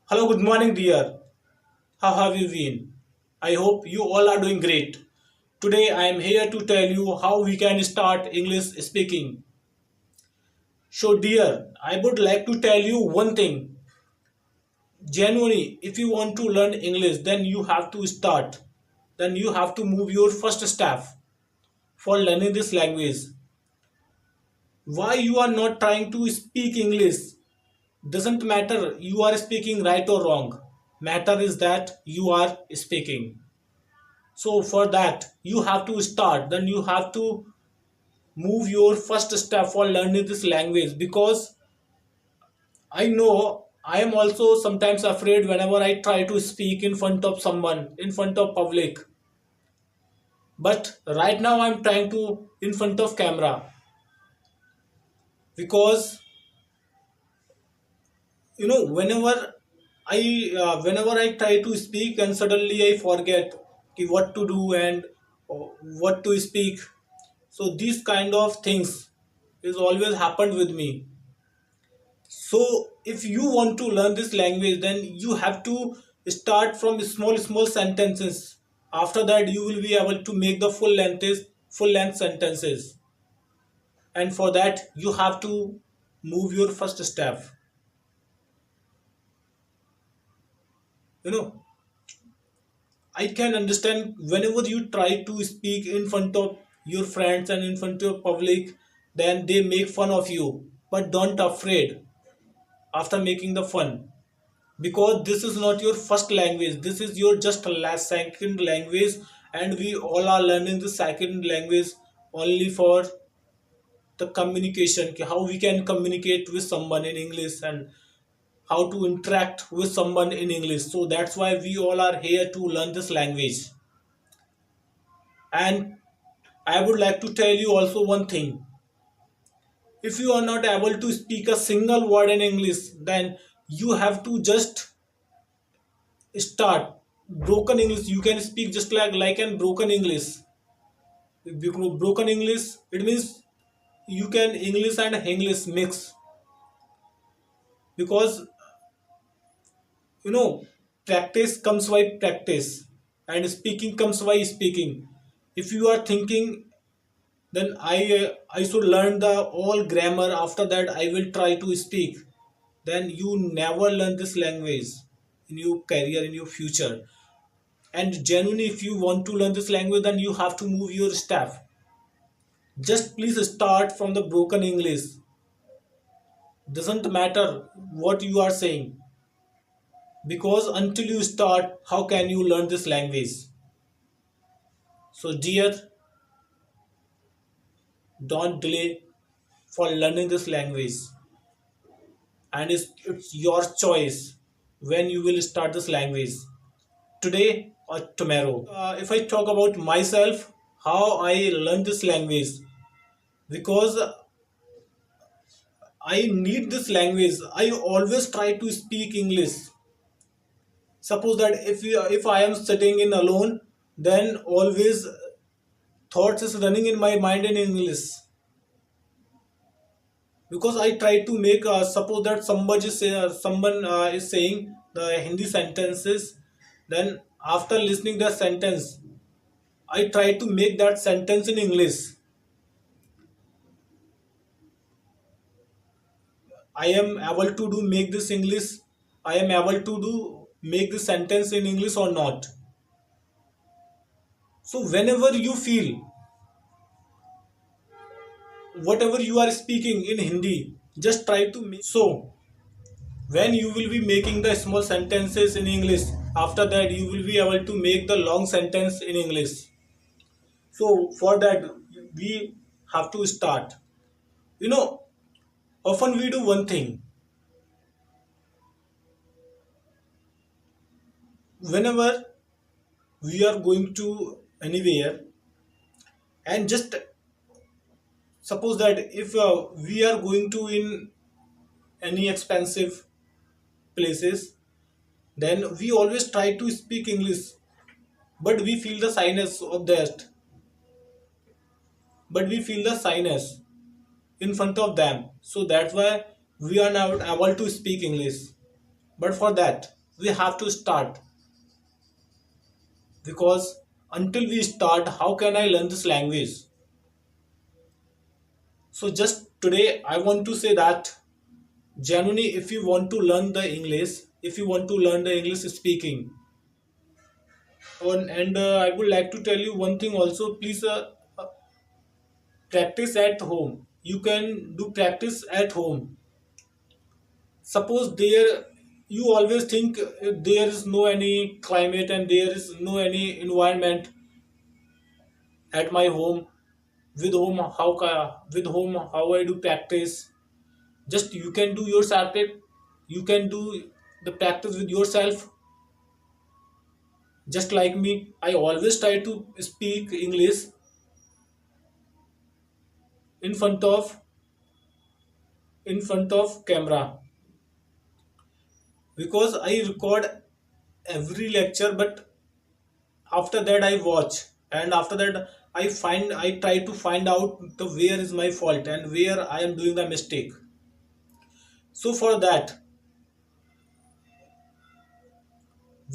Hello, good morning, dear. How have you been? I hope you all are doing great. Today, I am here to tell you how we can start English speaking. So, dear, I would like to tell you one thing. Genuinely, if you want to learn English, then you have to start. Then you have to move your first step for learning this language. Why you are not trying to speak English doesn't matter you are speaking right or wrong. Matter is that you are speaking. So for that you have to start, then you have to move your first step for learning this language, because I know I am also sometimes afraid whenever I try to speak in front of someone, in front of public. But right now I'm trying to in front of camera, because whenever I try to speak and suddenly I forget what to do and what to speak. So these kind of things is always happened with me. So if you want to learn this language, then you have to start from small sentences. After that you will be able to make the full length sentences, and for that you have to move your first step. you know I can understand whenever you try to speak in front of your friends and in front of public, then they make fun of you. But don't afraid after making the fun, because this is not your first language. This is your just last second language, and we all are learning the second language only for the communication. How we can communicate with someone in English and how to interact with someone in English. So that's why we all are here to learn this language. And I would like to tell you also one thing. If you are not able to speak a single word in English, then you have to just start broken English. You can speak just like an broken English. Broken English, it means you can English and English mix, because you know practice comes by practice and speaking comes by speaking. If you are thinking, then I should learn the all grammar, after that I will try to speak, then you never learn this language in your career, in your future. And genuinely, if you want to learn this language, then you have to move your staff. Just please start from the broken English. Doesn't matter what you are saying, because until you start, how can you learn this language? So dear, don't delay for learning this language, and it's your choice when you will start this language, today or tomorrow. If I talk about myself, how I learned this language, because I need this language. I always try to speak English. Suppose that if I am sitting in alone, then always thoughts is running in my mind in English, because I try to make suppose that someone is saying the Hindi sentences, then after listening the sentence, I try to make that sentence in English. I am able to do make this English. I am able to do make the sentence in English or not. So whenever you feel whatever you are speaking in Hindi, just try to make. So when you will be making the small sentences in English, after that you will be able to make the long sentence in English. So for that we have to start. You know, often we do one thing. Whenever we are going to anywhere, and just suppose that if we are going to in any expensive places, then we always try to speak English, but we feel the shyness of that, but we feel the shyness in front of them. So that's why we are not able to speak English. But for that we have to start, because until we start, how can I learn this language? So just today I want to say that genuinely, if you want to learn the English, if you want to learn the English speaking, and I would like to tell you one thing also. Please practice at home. You can do practice at home. Suppose there, you always think there is no any climate and there is no any environment at my home. With home how I do practice? Just you can do yourself it. You can do the practice with yourself. Just like me, I always try to speak English in front of camera, because I record every lecture, but after that I watch, and after that I try to find out the where is my fault and where I am doing the mistake. So for that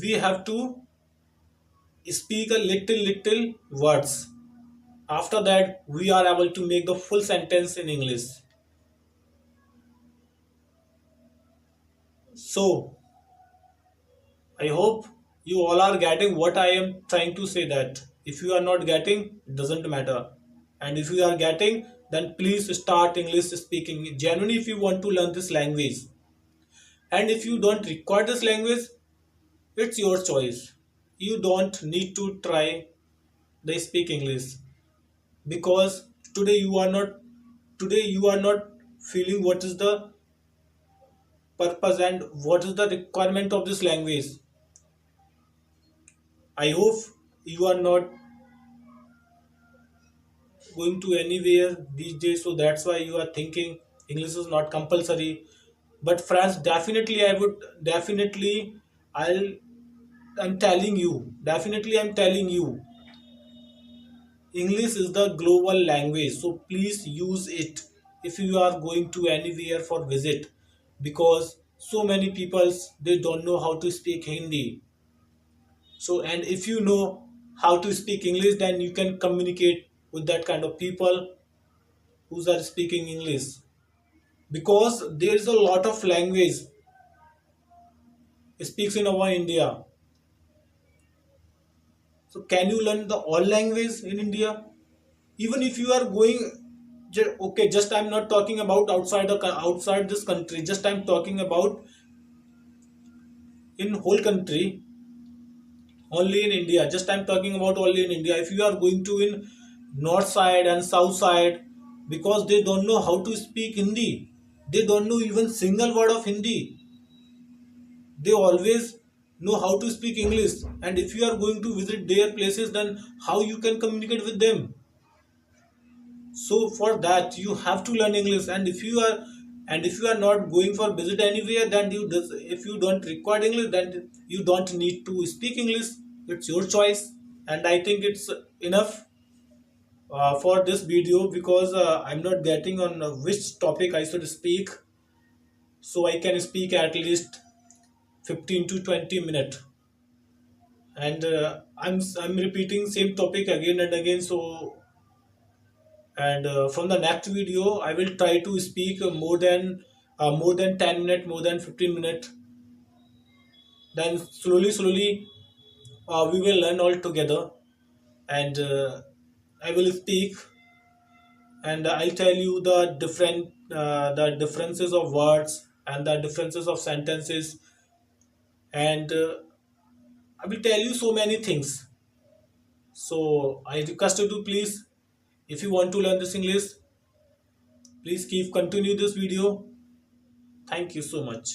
we have to speak a little words. After that we are able to make the full sentence in English. So I hope you all are getting what I am trying to say. That if you are not getting, it doesn't matter, and if you are getting, then please start English speaking genuinely if you want to learn this language. And if you don't require this language, it's your choice. You don't need to try the speak English, because today you are not feeling what is the purpose and what is the requirement of this language. I hope you are not going to anywhere these days, so that's why you are thinking English is not compulsory. But France, definitely I would definitely I'll I'm telling you, definitely I'm telling you, English is the global language, so please use it if you are going to anywhere for visit, because so many peoples they don't know how to speak Hindi. So, and if you know how to speak English, then you can communicate with that kind of people who are speaking English, because there is a lot of language speaks in our India. So can you learn the all language in India? Even if you are going, okay, just I'm not talking about outside this country. Just I'm talking about in whole country, only in India. Just I'm talking about only in India. If you are going to in north side and south side, because they don't know how to speak Hindi, they don't know even single word of Hindi. They always know how to speak English. And if you are going to visit their places, then how you can communicate with them? So for that you have to learn English. And if you are not going for visit anywhere, then if you don't require English, then you don't need to speak English. It's your choice. And I think it's enough for this video, because I'm not getting on which topic I should speak, so I can speak at least 15 to 20 minutes. And I'm repeating same topic again and again. So, and from the next video I will try to speak more than 10 minutes, more than 15 minutes. Then slowly we will learn all together. And I will speak, and I'll tell you the differences of words and the differences of sentences. And I will tell you so many things. So I request you to please, if you want to learn this English, please keep continue this video. Thank you so much.